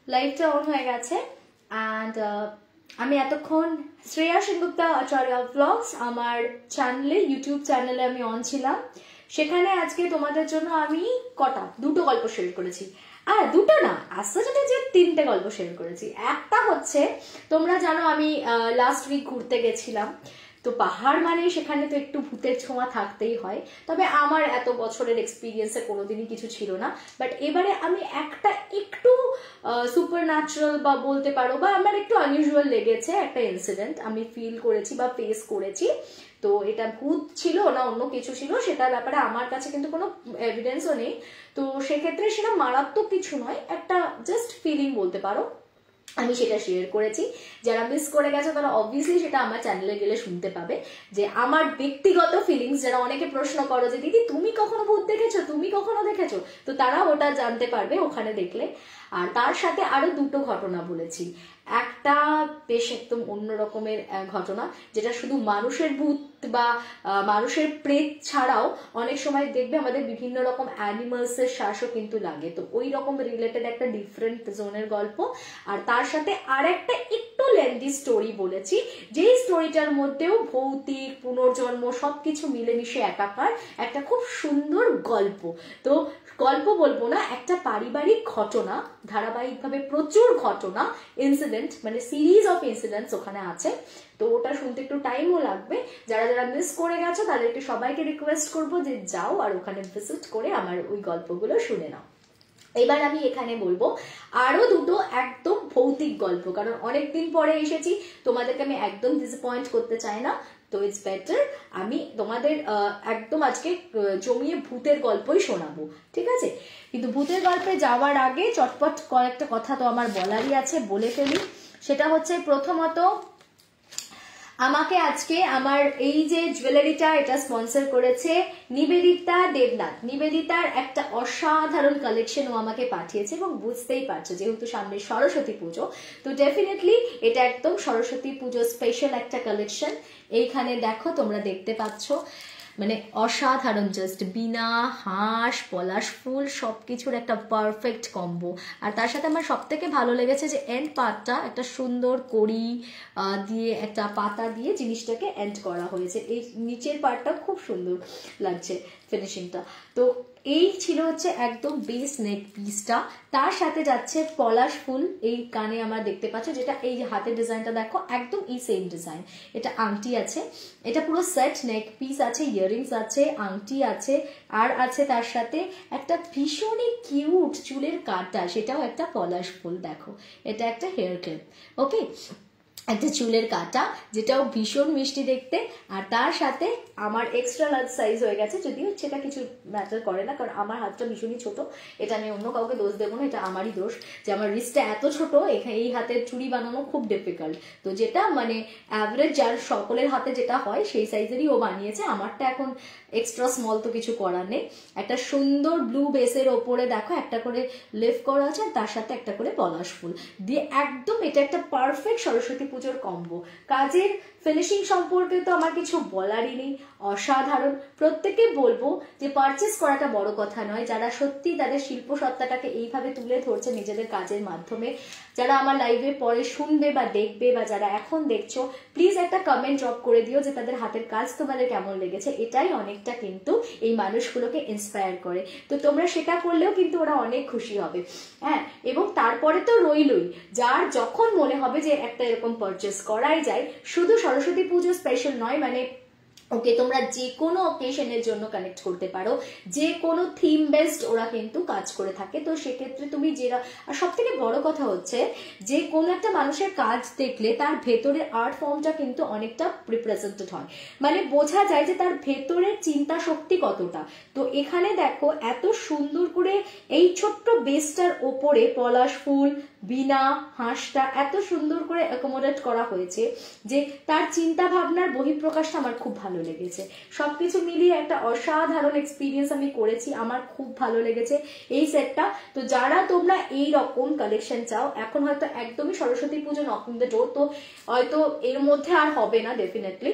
লাইভটা অন হয়ে গেছে অ্যান্ড আমি এতক্ষণ শ্রেয়া সেনগুপ্তা আচার্য ব্লগস আমার চ্যানেলে, ইউটিউব চ্যানেলে আমি অন ছিলাম। সেখানে আজকে তোমাদের জন্য আমি দুটো গল্প শেয়ার করেছি। আর দুটো না, আসতে যেটা যে 3টে গল্প শেয়ার করেছি। একটা হচ্ছে, তোমরা জানো আমি লাস্ট উইক ঘুরতে গেছিলাম, তো পাহাড় মানে সেখানে তো একটু ভূতের ছোঁয়া থাকতেই হয়। তবে আমার এত বছরের এক্সপিরিয়েন্সে কোনোদিনই কিছু ছিল না, বাট এবারে আমি একটা একটু সুপার ন্যাচারাল বা বলতে পারো বা আমার একটু আনইউজুয়াল লেগেছে একটা ইনসিডেন্ট আমি ফিল করেছি বা ফেস করেছি। তো এটা ভূত ছিল না অন্য কিছু ছিল, সেটার ব্যাপারে আমার কাছে কিন্তু কোনো এভিডেন্সও নেই। তো সেক্ষেত্রে সেটা মারাত্মক কিছু নয়, একটা জাস্ট ফিলিং বলতে পারো, আমি সেটা শেয়ার করেছি। যারা মিস করে গেছে তারা অবভিয়াসলি সেটা আমার চ্যানেলে গেলে শুনতে পাবে, যে আমার ব্যক্তিগত ফিলিংস। যারা অনেকে প্রশ্ন করো যে দিদি তুমি কখনো ভূত দেখেছো, তুমি কখনো দেখেছো, তো তারা ওটা জানতে পারবে ওখানে দেখলে। আর তার সাথে আরো দুটো ঘটনা বলেছি। একটা বেশ একদম অন্য রকমের ঘটনা, যেটা শুধু মানুষের ভূত বা মানুষের প্রেত ছাড়াও অনেক সময় দেখবে আমাদের বিভিন্ন রকম অ্যানিমালস এর শ্বাসও কিন্তু লাগে। তো ওই রকম রিলেটেড একটা ডিফারেন্ট জোনের গল্প। আর তার সাথে আর একটা একটু লেন্দি স্টোরি বলেছি, যেই স্টোরিটার মধ্যেও ভৌতিক পুনর্জন্ম সবকিছু মিলেমিশে একাকার একটা খুব সুন্দর গল্প। তো গল্প বলবো না, একটা পারিবারিক ঘটনা, ধারাবাহিকভাবে প্রচুর ঘটনা, ইনসিডেন্ট, মানে সিরিজ অফ ইনসিডেন্টস ওখানে আছে। তো ওটা শুনতে একটু টাইমও লাগবে। যারা যারা মিস করে গেছো তাদেরকে সবাইকে রিকোয়েস্ট করবো যে যাও আর ওখানে ভিজিট করে আমার ওই গল্পগুলো শুনে নাও। এবার আমি এখানে বলবো আরো দুটো একদম ভৌতিক গল্প, কারণ অনেকদিন পরে এসেছি, তোমাদেরকে আমি একদম ডিসঅ্যাপয়েন্ট করতে চাই না। তো ইটস বেটার আমি তোমাদের একদম আজকে জমিয়ে ভূতের গল্পই শোনাবো, ঠিক আছে? কিন্তু ভূতের গল্পে যাওয়ার আগে চটপট কয়েকটা কথা তো আমার বলারই আছে, বলে ফেলি। সেটা হচ্ছে, প্রথমত আমাকে আজকে আমার এই যে জুয়েলারিটা, এটা স্পন্সর করেছে নিবেদিতা দেবনাথ। নিবেদিতার একটা অসাধারণ কালেকশন ও আমাকে পাঠিয়েছে, এবং বুঝতেই পারছো যেহেতু সামনে সরস্বতী পুজো, তো ডেফিনেটলি এটা একদম সরস্বতী পুজো স্পেশাল একটা কালেকশন। এইখানে দেখো, তোমরা দেখতে পাচ্ছ, মানে অসাধারণ, জাস্ট বিনা, হাঁস, পলাশ ফুল সবকিছুর একটা পারফেক্ট কম্বো। আর তার সাথে আমার সব থেকে ভালো লেগেছে যে এন্ড পার্টটা একটা সুন্দর কড়ি দিয়ে, একটা পাতা দিয়ে জিনিসটাকে এন্ড করা হয়েছে। এই নিচের পার্টটা খুব সুন্দর লাগছে ফিনিশিংটা। তো এই ছিল হচ্ছে একদম বেস নেক পিসটা। তার সাথে যাচ্ছে পলাশ ফুল, এই কানে আমরা দেখতে পাচ্ছ, যেটা এই যে হাতের ডিজাইনটা দেখো একদম এই সেম ডিজাইন। এটা আংটি আছে, এটা পুরো সেট নেক পিস আছে, ইয়াররিংস আছে, আংটি আছে, আর আছে তার সাথে একটা ভীষণই কিউট চুলের কাটা, সেটাও একটা পলাশ ফুল। দেখো এটা একটা হেয়ার ক্লিপ, ওকে, একটা চুলের কাটা, যেটাও ভীষণ মিষ্টি দেখতে। আর তার সাথে আমার এক্সট্রা লার্জ সাইজ হয়ে গেছে, যদিও সেটা কিছু ম্যাটার করে না, কারণ আমার হাতটা ভীষণই ছোট। এটা আমি অন্য কাউকে দোষ দেবো না, এটা আমারই দোষ যে আমার রিস্টটা এত ছোট, এখানে এই হাতের চুড়ি বানানো খুব ডিফিকাল্ট। তো যেটা মানে অ্যাভারেজ যার সকলের হাতে যেটা হয় সেই সাইজেরই ও বানিয়েছে, আমারটা এখন এক্সট্রা স্মল, তো কিছু করার নেই। একটা সুন্দর ব্লু বেসের ওপরে দেখো একটা করে লিফ করা আছে, তার সাথে একটা করে পলাশ ফুল দিয়ে একদম এটা একটা পারফেক্ট সরস্বতী পুজোর কম্বো। কাজের ফিনিশিং সম্পর্কে তো আমার কিছু বলারই নেই, অসাধারণ। প্রত্যেকে বলবো যে পারচেস করাটা বড় কথা নয়, যারা সত্যি তাদের শিল্প সত্তাটাকে এইভাবে তুলে ধরছে নিজেদের কাজের মাধ্যমে, যারা আমার লাইভে পরে শুনবে বা দেখবে, বা যারা এখন দেখছো, প্লিজ একটা কমেন্ট ড্রপ করে দিও যে তাদের হাতের কাজ তোমাদের কেমন লেগেছে। এটাই অনেকটা কিন্তু এই মানুষগুলোকে ইন্সপায়ার করে। তো তোমরা সেটা করলেও কিন্তু ওরা অনেক খুশি হবে। হ্যাঁ, এবং তারপরে তো রইলই, যার যখন মনে হবে যে একটা এরকম পারচেস করাই যায়, শুধু সরস্বতী পুজো স্পেশাল নয়, মানে ওকে তোমরা যে কোনো অকেশনের জন্য কানেক্ট করতে পারো, যে কোনো থিম বেসড ওরা কিন্তু কাজ করে থাকে। তো সেক্ষেত্রে তুমি যেটা, আর সব থেকে বড় কথা হচ্ছে যে কোনো একটা মানুষের কাজ দেখলে তার ভেতরের আর্ট ফর্মটা কিন্তু অনেকটা রিপ্রেজেন্টেড হয়, মানে বোঝা যায় যে তার ভেতরের চিন্তা শক্তি কতটা। তো এখানে দেখো এত সুন্দর করে এই ছোট্ট বেসটার ওপরে পলাশ ফুল, বিনা, হাঁসটা এত সুন্দর করে অ্যাকোমোডেট করা হয়েছে যে তার চিন্তা ভাবনার বহিঃপ্রকাশটা আমার খুব ভালো লেগেছে। সবকিছু মিলিয়ে একটা অসাধারণ এক্সপিরিয়েন্স আমি করেছি, আমার খুব ভালো লেগেছে এই সেটটা। তো যারা তোমরা এই রকম কালেকশন চাও, এখন হয়তো একদমই সরস্বতী পুজো নকিং দ্য ডোর, তো হয়তো এর মধ্যে আর হবে না ডেফিনেটলি।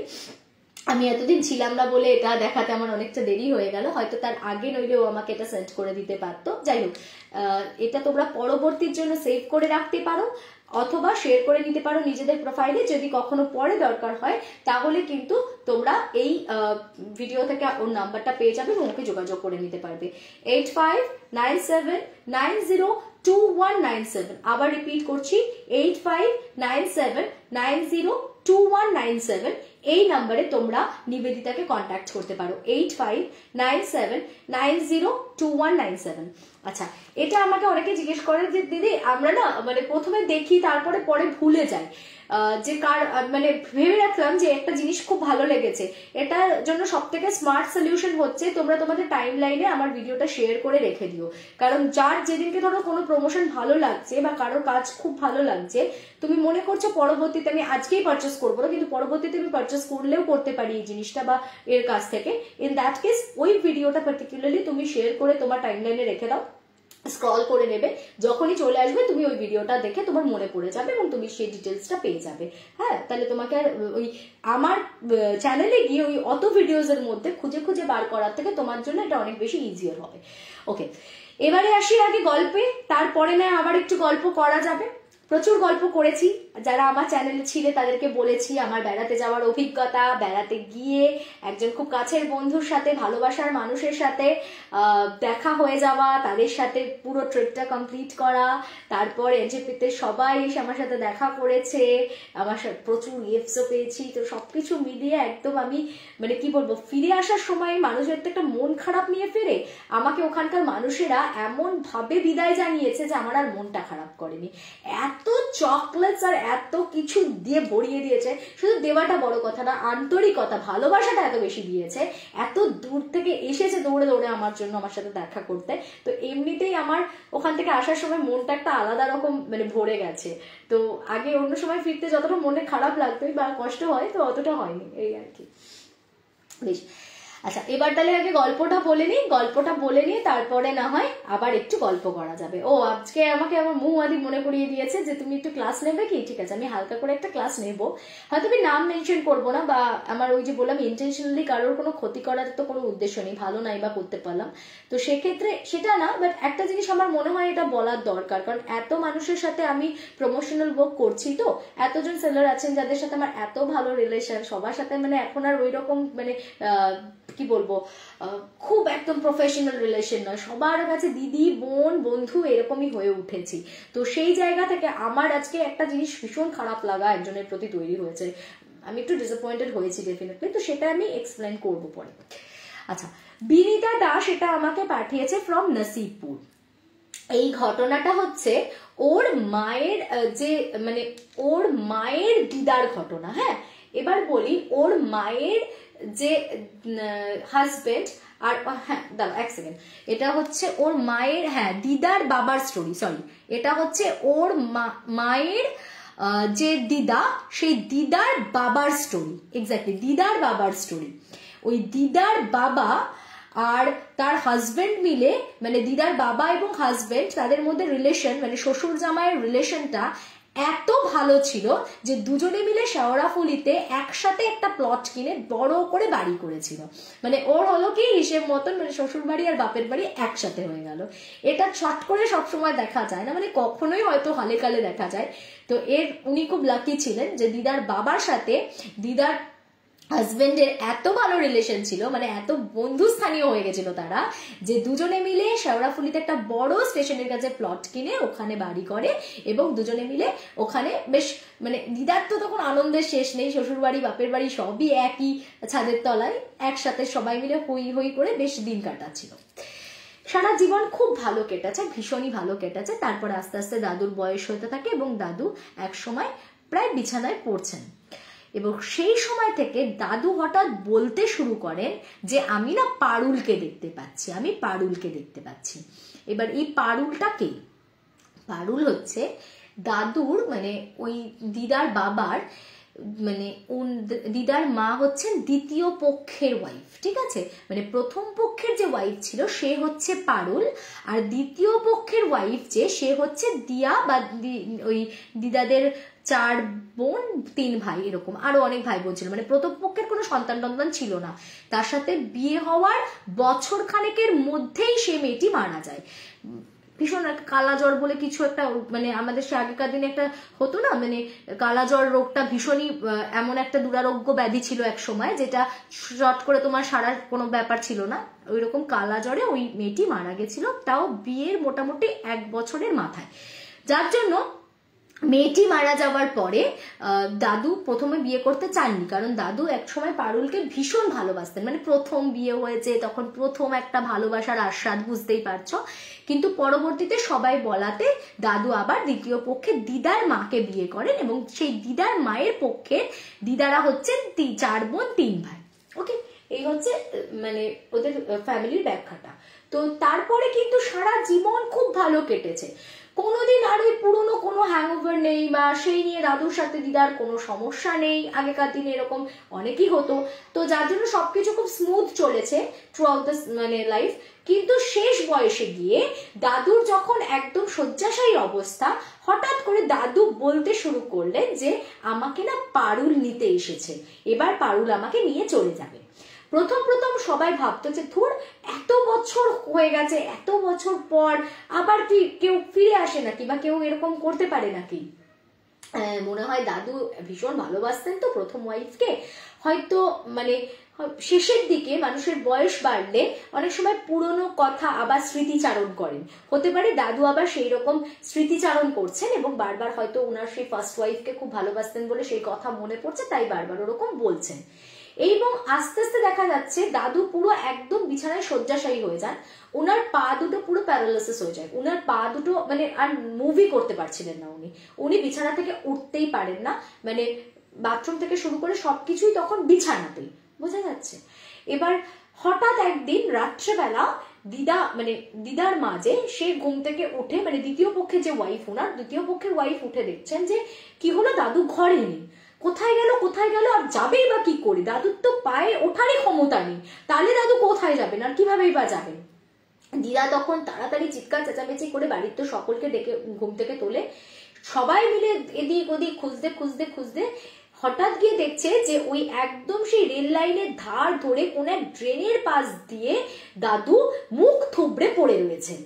আমি এতদিন ছিলাম না বলে এটা দেখাতে আমার অনেকটা দেরি হয়ে গেল, হয়তো তার আগে নইলে ও আমাকে এটা সেন্ড করে দিতে পারতো। যাই হোক, এটা তোমরা পরবর্তীর জন্য সেভ করে রাখতে পারো অথবা শেয়ার করে নিতে পারো নিজেদের প্রোফাইলে, যদি কখনো পরে দরকার হয় তাহলে কিন্তু তোমরা এই ভিডিও থেকে ওর নাম্বারটা পেয়ে যাবে এবং ওকে যোগাযোগ করে নিতে পারবে। 8597902197, আবার রিপিট করছি 8597902197, এই নাম্বারে তোমরা নিবেদিতাকে কন্ট্যাক্ট করতে পারো 8597902197। আচ্ছা, এটা আমাকে অনেকে জিজ্ঞেস করে যে দিদি আমরা না মানে প্রথমে দেখি তারপরে পরে ভুলে যাই, যে কার মানে ভেবে রাখলাম যে একটা জিনিস খুব ভালো লেগেছে। এটার জন্য সব থেকে স্মার্ট সলিউশন হচ্ছে তোমরা তোমাদের টাইম লাইনে আমার ভিডিওটা শেয়ার করে রেখে দিও, কারণ যার যেদিনকে ধরো কোনো প্রমোশন ভালো লাগছে বা কারোর কাজ খুব ভালো লাগছে, তুমি মনে করছো পরবর্তীতে আমি আজকেই পারচেস করবো না, কিন্তু পরবর্তীতে আমি পারচেস করলেও করতে পারি এই জিনিসটা বা এর কাছ থেকে, ইন দ্যাট কেস ওই ভিডিওটা পার্টিকুলারলি তুমি শেয়ার করে তোমার টাইম লাইনে রেখে দাও, স্ক্রল করে নেবে, যখনই চলে আসবে তুমি ওই ভিডিওটা দেখে তোমার মনে পড়ে যাবে এবং তুমি সেই ডিটেলসটা পেয়ে যাবে। হ্যাঁ, তাহলে তোমাকে আর ওই আমার চ্যানেলে গিয়ে ওই অত ভিডিওস এর মধ্যে খুঁজে খুঁজে বার করার থেকে তোমার জন্য এটা অনেক বেশি ইজিয়ার হবে। ওকে, এবারে আসি আগে গল্পে, তারপরে না আবার একটু গল্প করা যাবে। প্রচুর গল্প করেছি, যারা আমার চ্যানেলে ছিলে তাদেরকে বলেছি আমার বেড়াতে যাওয়ার অভিজ্ঞতা, বেড়াতে গিয়ে একজন খুব কাছের বন্ধুর সাথে, ভালোবাসার মানুষের সাথে দেখা হয়ে যাওয়া, তাদের সাথে পুরো ট্রিপটা কমপ্লিট করা, তারপর এনজেপিতে সবাই এসে আমার সাথে দেখা করেছে, আমার সাথে প্রচুর গিফটসও পেয়েছি। তো সবকিছু মিলিয়ে একদম আমি মানে কি বলবো, ফিরে আসার সময় মানুষের তো একটা মন খারাপ নিয়ে ফেরে, আমাকে ওখানকার মানুষেরা এমন ভাবে বিদায় জানিয়েছে যে আমার আর মনটা খারাপ করেনি। এত চকলেটস আর এত কিছু দিয়ে ভরিয়ে দিয়েছে, শুধু দেওয়াটা বড় কথা না, আন্তরিকতা ভালোবাসাটা এত বেশি দিয়েছে, এত দূর থেকে এসেছে দৌড়ে দৌড়ে আমার জন্য আমার সাথে দেখা করতে। তো এমনিতেই আমার ওখান থেকে আসার সময় মনটা একটা আলাদা রকম মানে ভরে গেছে। তো আগে অন্য সময় ফিরতে যতটা মনে খারাপ লাগতোই বা কষ্ট হয়, তো অতটা হয়নি, এই আর কি। বেশ, আচ্ছা এবার তাহলে আগে গল্পটা বলে নিই তারপরে না হয় আবার একটু গল্প করা যাবে। ও আজকে আমাকে আমার মৌমাদি মনে করিয়ে দিয়েছে যে তুমি একটু ক্লাস নেবে কি, ঠিক আছে আমি হালকা করে একটা ক্লাস নেব, হয়তো আমি নাম মেনশন করবো না, বা আমার ওই যে বললাম ইন্টেনশনালি কারোর কোনো ক্ষতি করার তো কোনো উদ্দেশ্য নেই, ভালো নাই বা করতে পারলাম, তো সেক্ষেত্রে সেটা না, বাট একটা জিনিস আমার মনে হয় এটা বলার দরকার, কারণ এত মানুষের সাথে আমি প্রমোশনাল ওয়ার্ক করছি, তো এতজন সেলার আছেন যাদের সাথে আমার এত ভালো রিলেশন, সবার সাথে মানে এখন আর ওই রকম মানে কি বলবো খুব একদম প্রফেশনাল রিলেশন নয়, সবার কাছে দিদি বোন বন্ধু এরকমই হয়ে উঠেছি। তো সেই জায়গা থেকে আমার আজকে একটা জিনিস ভীষণ খারাপ লাগা একজনের প্রতি তৈরি হয়েছে, আমি একটু ডিসঅ্যাপয়েন্টেড হয়েছি ডেফিনেটলি, তো সেটা আমি এক্সপ্লেন করবো পরে। আচ্ছা, বিনিতা দাস এটা আমাকে পাঠিয়েছে ফ্রম নসিবপুর। এই ঘটনাটা হচ্ছে ওর মায়ের যে মানে ওর মায়ের দিদার ঘটনা। হ্যাঁ, এবার বলি ওর মায়ের যে হাজবেন্ড আর হ্যাঁ দাঁড়াও এক সেকেন্ড, এটা হচ্ছে ওর মায়ের হ্যাঁ দিদার বাবার স্টোরি, সরি এটা হচ্ছে ওর মায়ের যে দিদা সেই দিদার বাবার স্টোরি, এক্স্যাক্টলি দিদার বাবার স্টোরি। ওই দিদার বাবা আর তার হাজবেন্ড মিলে মানে দিদার বাবা এবং হাজবেন্ড তাদের মধ্যে রিলেশন মানে শ্বশুর জামাইয়ের রিলেশনটা এত ভালো ছিল যে দুজনে মিলে শেওড়াফুলিতে একসাথে একটা প্লট কিনে বড় করে বাড়ি করেছিল। মানে ওর হলো কি হিসেব মতন মানে শ্বশুর বাড়ি আর বাপের বাড়ি একসাথে হয়ে গেল। এটা ছট করে সবসময় দেখা যায় না, মানে কখনোই হয়তো হালে কালে দেখা যায়। তো উনি খুব লাকি ছিলেন যে দিদার বাবার সাথে দিদার হাজবেন্ডের এত ভালো রিলেশন ছিল, মানে এত বন্ধুস্থানীয় হয়ে গেছিল তারা, যে দুজনে মিলে শেওড়াফুলিতে একটা বড় স্টেশনের কাছে প্লট কিনে ওখানে বাড়ি করে এবং দুজনে মিলে ওখানে বেশ মানে দিদার তো তখন আনন্দের শেষ নেই, শ্বশুর বাড়ি বাপের বাড়ি সবই একই ছাদের তলায় একসাথে সবাই মিলে হই হই করে বেশ দিন কাটাচ্ছিল। সারা জীবন খুব ভালো কেটেছে, ভীষণই ভালো কেটেছে। তারপরে আস্তে আস্তে দাদুর বয়স হতে থাকে এবং দাদু এক সময় প্রায় বিছানায় পড়ছেন এবং সেই সময় থেকে দাদু হঠাৎ বলতে শুরু করেন যে আমি না পারুলকে দেখতে পাচ্ছি, আমি পারুলকে দেখতে পাচ্ছি। এবার এই পারুলটা কে? পারুল হচ্ছে দাদুর মানে ওই দিদার বাবার মানে দিদার মা হচ্ছেন দ্বিতীয় পক্ষের ওয়াইফ, ঠিক আছে? মানে প্রথম পক্ষের যে ওয়াইফ ছিল সে হচ্ছে পারুল, আর দ্বিতীয় পক্ষের ওয়াইফ যে সে হচ্ছে দিয়া বা ওই দিদাদের 4 বোন 3 ভাই, এরকম আরো অনেক ভাই বোন ছিল, মানে প্রথম পক্ষের কোনো সন্তান টন্তান ছিল না। তার সাথে বিয়ে হওয়ার বছর খানেকের মধ্যেই সে মেয়েটি মারা যায়। ভীষণ একটা কালাজ্বর বলে কিছু একটা, মানে আমাদের সে আগেকার দিনে একটা হতো না, মানে কালাজ্বর রোগটা ভীষণই এমন একটা দুরারোগ্য ব্যাধি ছিল এক সময়, যেটা চট করে তোমার সারার কোনো ব্যাপার ছিল না। ওই রকম কালাজ্বরে ওই মেয়েটি মারা গেছিল, তাও বিয়ের মোটামুটি 1 বছরের মাথায়। যার জন্য মেয়েটি মারা যাওয়ার পরে দাদু প্রথমে বিয়ে করতে চাননি, কারণ দাদু একসময় পারুলকে ভীষণ ভালোবাসতেন, মানে প্রথম বিয়ে হয়েছে তখন প্রথম একটা ভালোবাসার আস্বাদ, বুঝতেই পারছো। কিন্তু পরবর্তীতে সবাই বলাতে দাদু আবার দ্বিতীয় পক্ষে দিদার মাকে বিয়ে করেন, এবং সেই দিদার মায়ের পক্ষে দিদারা হচ্ছেন 4 বোন 3 ভাই। ওকে, এই হচ্ছে মানে ওদের ফ্যামিলির ব্যাখ্যাটা। তো তারপরে কিন্তু সারা জীবন খুব ভালো কেটেছে, কোনোদিন আর ওই পুরনো কোনো হ্যাংওভার নেই, বা সেই নিয়ে দাদুর সাথে দিদার কোনো সমস্যা নেই। আগেকার দিনে এরকম অনেকই হতো, তো যার জন্য সবকিছু খুব স্মুথ চলেছে থ্রু আউট দ্য মানে লাইফ। কিন্তু শেষ বয়সে গিয়ে দাদুর যখন একদম শয্যাশায়ী অবস্থা, হঠাৎ করে দাদু বলতে শুরু করলেন যে আমাকে না পারুল নিতে এসেছে, এবার পারুল আমাকে নিয়ে চলে যাবে। প্রথম প্রথম সবাই ভাবতো যে ধুর, এত বছর হয়ে গেছে, এত বছর পর আবার কি কেউ ফিরে আসে নাকি, বা কেউ এরকম করতে পারে নাকি। মনে হয় দাদু ভীষণ ভালোবাসতেন তো প্রথম ওয়াইফকে, হয়তো মানে শেষের দিকে মানুষের বয়স বাড়লে অনেক সময় পুরনো কথা আবার স্মৃতিচারণ করেন, হতে পারে দাদু আবার সেই রকম স্মৃতিচারণ করছেন, এবং বারবার হয়তো ওনার সেই ফার্স্ট ওয়াইফকে খুব ভালোবাসতেন বলে সেই কথা মনে পড়ছে, তাই বারবার ওরকম বলছেন। এবং আস্তে আস্তে দেখা যাচ্ছে দাদু পুরো একদম বিছানায় শয্যাশায়ী হয়ে যান, ওনার পা দুটো পুরো প্যারালাইসিস হয়ে যায়, ওনার পা দুটো মানে আর মুভি করতে পারছিলেন না, উনি বিছানা থেকে উঠতেই পারেন না, মানে বাথরুম থেকে শুরু করে সবকিছুই তখন বিছানাতেই, বোঝা যাচ্ছে। এবার হঠাৎ একদিন রাত্রেবেলা দিদার মা যে সে ঘুম থেকে উঠে, মানে দ্বিতীয় পক্ষের যে ওয়াইফ, ওনার দ্বিতীয় পক্ষের ওয়াইফ উঠে দেখছেন যে কি হলো, দাদু ঘরে নেই, কোথায় গেল আর যাবেই বা কি করে, দাদুর তো পায়ে ওঠারই ক্ষমতা নেই, তাহলে দাদু কোথায় যাবেন আর কিভাবেই বা যাবেন। দিদা তখন তাড়াতাড়ি চিৎকার চেঁচামেচি করে বাড়ির তো সকলকে ডেকে ঘুম থেকে তোলে, সবাই মিলে এদিক ওদিক খুঁজতে হঠাৎ গিয়ে দেখছে যে ওই একদম সেই রেল লাইনের ধার ধরে কোন এক ড্রেনের পাশ দিয়ে দাদু মুখ থুবড়ে পড়ে রয়েছেন।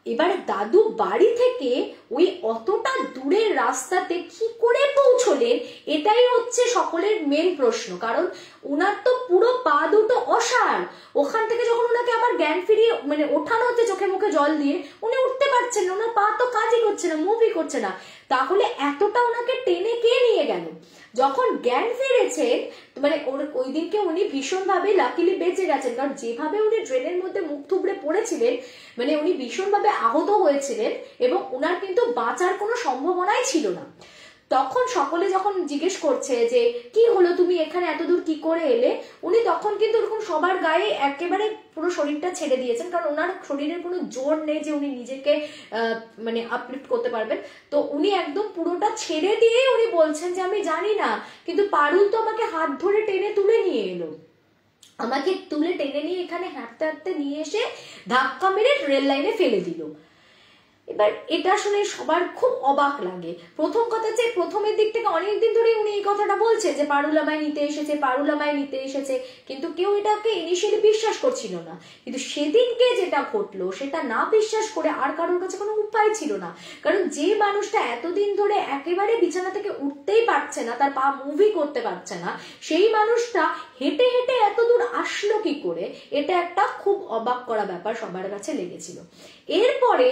এবার দাদু বাড়ি থেকে ওই অতটা দূরের রাস্তাতে কি করে পৌঁছলেন, এটাই হচ্ছে সকলের মেন প্রশ্ন, কারণ ওনার তো পুরো পা দুটো অসাড়, ওখান থেকে যখন ওনাকে আবার জ্ঞান ফিরিয়ে মানে ওঠানো হচ্ছে চোখে মুখে জল দিয়ে, উনি উঠতে পারছেন না, ওনার পা তো কাজই করছে না, মুভই করছে না, তাহলে এতটা ওনাকে টেনে কে নিয়ে গেল। যখন জ্ঞান ফিরেছেন, মানে ওই দিনকে উনি ভীষণভাবে লাকিলি বেঁচে গেছেন, কারণ যেভাবে উনি ট্রেনের মধ্যে মুখ থুবড়ে পড়েছিলেন, মানে উনি ভীষণভাবে আহত হয়েছিলেন, এবং ওনার কিন্তু বাঁচার কোনো সম্ভাবনাই ছিল না। তখন সকলে যখন জিজ্ঞেস করছে যে কি হলো, তুমি এখানে এত দূর কি করে এলে, উনি তখন কিন্তু এরকম সবার গায়ে একেবারে পুরো শরীরটা ছেড়ে দিয়েছেন, কারণ ওনার শরীরের কোনো জোর নেই যে উনি নিজেকে মানে আপলিফট করতে পারবেন। তো উনি একদম পুরোটা ছেড়ে দিয়ে উনি বলছেন যে আমি জানি না, কিন্তু পারুল তো আমাকে হাত ধরে টেনে তুলে নিয়ে এলো, আমাকে তুলে টেনে নিয়ে এখানে হাঁটতে হাঁটতে নিয়ে এসে ধাক্কা মেরে রেল লাইনে ফেলে দিল। এবার এটা শুনে সবার খুব অবাক লাগে। প্রথম কথা হচ্ছে, প্রথমের দিক থেকে অনেকদিন ধরে উনি এই কথাটা বলছে যে পারুল আমায় নিতে এসেছে, কিন্তু কেউ এটাকে ইনিশিয়ালি বিশ্বাস করছিল না। কিন্তু সেদিনকে যেটা ঘটলো সেটা না বিশ্বাস করে আর কারোর কাছে কোনো উপায় ছিল না, কারণ যে মানুষটা এতদিন ধরে একেবারে বিছানা থেকে উঠতেই পারছে না, তার পা মুভি করতে পারছে না, সেই মানুষটা হেঁটে হেঁটে এত দূর আসলো কি করে, এটা একটা খুব অবাক করা ব্যাপার সবার কাছে লেগেছিল। এরপরে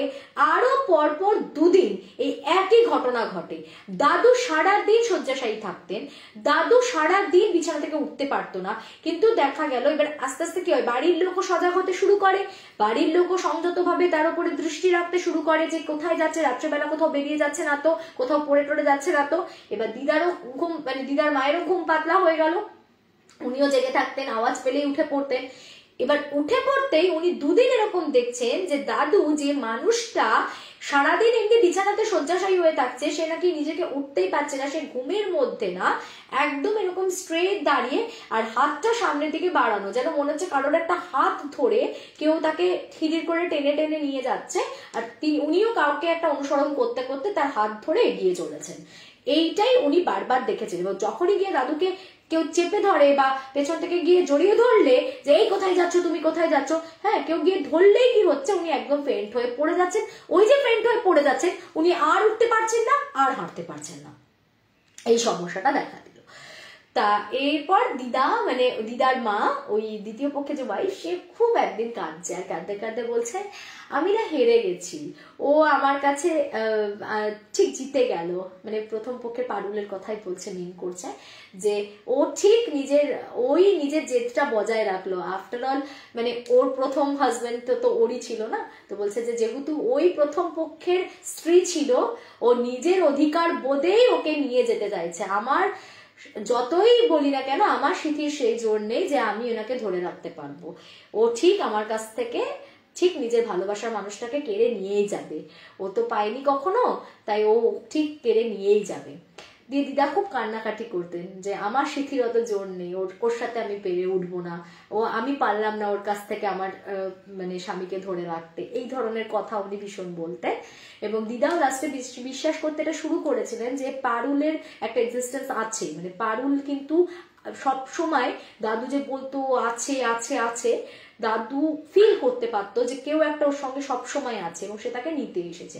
আরো পরপর 2 দিন এই একই ঘটনা ঘটে। দাদু সারাদিন শয্যাশায়ী থাকতেন, দাদু সারাদিন বিছানা থেকে উঠতে পারতো না, কিন্তু দেখা গেল এবার আস্তে আস্তে কি হয়, বাড়ির লোকও সজাগ হতে শুরু করে, বাড়ির লোকও সংযতভাবে তার উপরে দৃষ্টি রাখতে শুরু করে যে কোথায় যাচ্ছে, রাত্রেবেলা কোথাও বেরিয়ে যাচ্ছে না তো, কোথাও পড়ে টড়ে যাচ্ছে না তো। এবার দিদারও ঘুম, মানে দিদার মায়েরও ঘুম পাতলা হয়ে গেল, উনিও জেগে থাকতেন, আওয়াজ পেলেই উঠে পড়তেন। এবার উঠে পড়তেই উনি 2 দিন এরকম দেখছেন যে দাদু, যে মানুষটা সারাদিন এমনি বিছানাতে শয্যাশায়ী হয়ে থাকছে, সে নাকি নিজেকে উঠতেই পারছে না, সে ঘুমের মধ্যে না একদম এরকম স্ট্রেট দাঁড়িয়ে আর হাতটা সামনের দিকে বাড়ানো, যেন মনে হচ্ছে কারোর একটা হাত ধরে কেউ তাকে ধীরে করে টেনে টেনে নিয়ে যাচ্ছে, আর উনিও কাউকে একটা অনুসরণ করতে করতে তার হাত ধরে এগিয়ে চলেছেন। এইটাই উনি বারবার দেখেছেন। এবং যখনই গিয়ে দাদুকে কেউ চেপে ধরে বা পেছন থেকে গিয়ে জড়িয়ে ধরলে যে এই কোথায় যাচ্ছ, তুমি কোথায় যাচ্ছ, হ্যাঁ, কেউ গিয়ে ধরলেই কি হচ্ছে, উনি একদম ফেন্ট হয়ে পড়ে যাচ্ছেন। ওই যে ফেন্ট হয়ে পড়ে যাচ্ছেন, উনি আর উঠতে পারছেন না, আর হাঁটতে পারছেন না, এই সমস্যাটা দেখা দিল। তা এরপর দিদা, মানে দিদার মা, ওই দ্বিতীয় পক্ষে যে ওয়াইফ, সে খুব একদিন কাঁদছে, আর কাঁদতে কাঁদতে বলছে আমি না হেরে গেছি, ও আমার কাছে ঠিক জিতে গেল। মানে প্রথম পক্ষের পারুলের কথাই বলছে, মিন করছে যে ও ঠিক নিজের জেদটা বজায় রাখলো। আফটার অল মানে ওর প্রথম হাজবেন্ড তো ওরই ছিল না, তো বলছে যে যেহেতু ওই প্রথম পক্ষের স্ত্রী ছিল, ও নিজের অধিকার বোধেই ওকে নিয়ে যেতে চাইছে। আমার যতই বলি না কেন, আমার স্মৃতির সেই জোর নেই যে আমি ওনাকে ধরে রাখতে পারবো। ও ঠিক আমার কাছ থেকে ঠিক নিজের ভালোবাসার মানুষটাকে কেড়ে নিয়েই যাবে। ও তো পায়নি কখনো, তাই ও ঠিক কেড়ে নিয়েই যাবে। দিয়ে দিদা খুব কান্নাকাটি করতেন যে আমার স্মৃতির অত জোর নেই, ওর সাথে আমি পেরে উঠবো না, আমি পারলাম না ওর কাছ থেকে আমার মানে স্বামীকে ধরে রাখতে, এই ধরনের কথা উনি ভীষণ বলতেন। এবং দিদাও লাস্টে বিশ্বাস করতে এটা শুরু করেছিলেন যে পারুলের একটা এক্সিস্টেন্স আছে। মানে পারুল কিন্তু সব সময় দাদু যে বলতো আছে আছে আছে, দাদু ফিল করতে পারতো যে কেউ একটা ওর সঙ্গে সবসময় আছে, এবং সে তাকে নিতে এসেছে।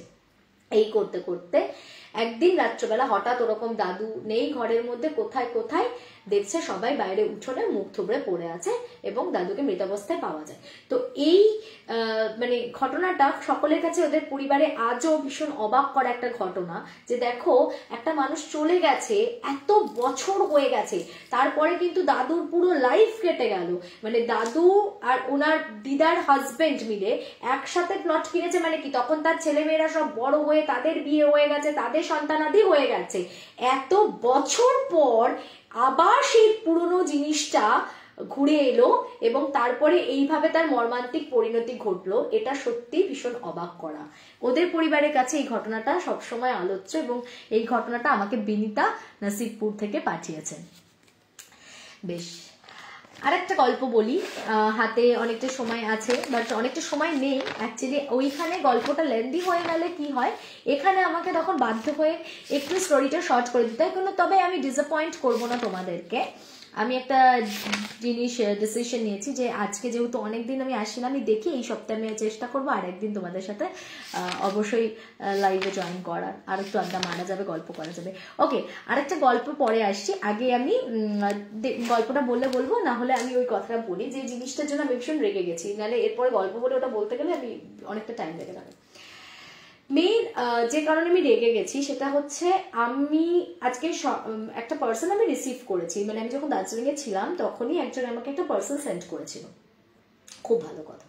এই করতে করতে একদিন রাত্রবেলা হঠাৎ ওরকম দাদু নেই ঘরের মধ্যে, কোথায় কোথায় দেখছে সবাই বাইরে উঠোনে মুখ থুবড়ে পড়ে আছে, এবং দাদুকে মৃতাবস্থায় পাওয়া যায়। তো এই মানে ঘটনাটা সকলের কাছে, ওদের পরিবারে আজও ভীষণ অবাক করা একটা ঘটনা, যে দেখো একটা মানুষ চলে গেছে, এত বছর হয়ে গেছে, তারপরে কিন্তু দাদুর পুরো লাইফ কেটে গেল। মানে দাদু আর ওনার দিদার হাজবেন্ড মিলে একসাথে প্লট কিনেছে, মানে কি তখন তার ছেলেমেয়েরা সব বড় হয়ে তাদের বিয়ে হয়ে গেছে, তাদের সন্তানাদি হয়ে গেছে, এত বছর পর আবার সেই পুরনো জিনিসটা ঘুরে এলো, এবং তারপরে এইভাবে তার মর্মান্তিক পরিণতি ঘটলো। এটা সত্যি ভীষণ অবাক করা। ওদের পরিবারের কাছে এই ঘটনাটা সবসময় আলোচ্য, এবং এই ঘটনাটা আমাকে বিনিতা নাসিবপুর থেকে পাঠিয়েছেন। বেশ, আর একটা গল্প বলি, হাতে অনেকটা সময় আছে, বাট অনেকটা সময় নেই অ্যাকচুয়ালি। ওইখানে গল্পটা লেন্দি হয়ে গেলে কি হয়, এখানে আমাকে তখন বাধ্য হয়ে একটু স্টোরিটা শর্ট করে দিতে হয়। তবে আমি ডিসঅ্যাপয়েন্ট করবো না তোমাদেরকে। আমি একটা জিনিস ডিসিশন নিয়েছি যে আজকে যেহেতু অনেকদিন আমি আসি না, আমি দেখি এই সপ্তাহে আমি চেষ্টা করবো আর একদিন তোমাদের সাথে অবশ্যই লাইভে জয়েন করার, আর একটু আড্ডা মারা যাবে, গল্প করা যাবে। ওকে, আরেকটা গল্প পরে আসছি। আগে আমি গল্পটা বলবো, না হলে আমি ওই কথাটা বলি যে জিনিসটার জন্য আমি ভীষণ রেগে গেছি, নাহলে এরপরে গল্প বলে ওটা বলতে গেলে আমি অনেকটা টাইম লেগে যাবে। মেইন যে কারণে আমি রেগে গেছি সেটা হচ্ছে, আমি আজকে একটা পার্সন আমি রিসিভ করেছি। মানে আমি যখন দার্জিলিংয়ে ছিলাম তখনই একজন আমাকে একটা পার্সেল সেন্ড করেছিল। খুব ভালো কথা,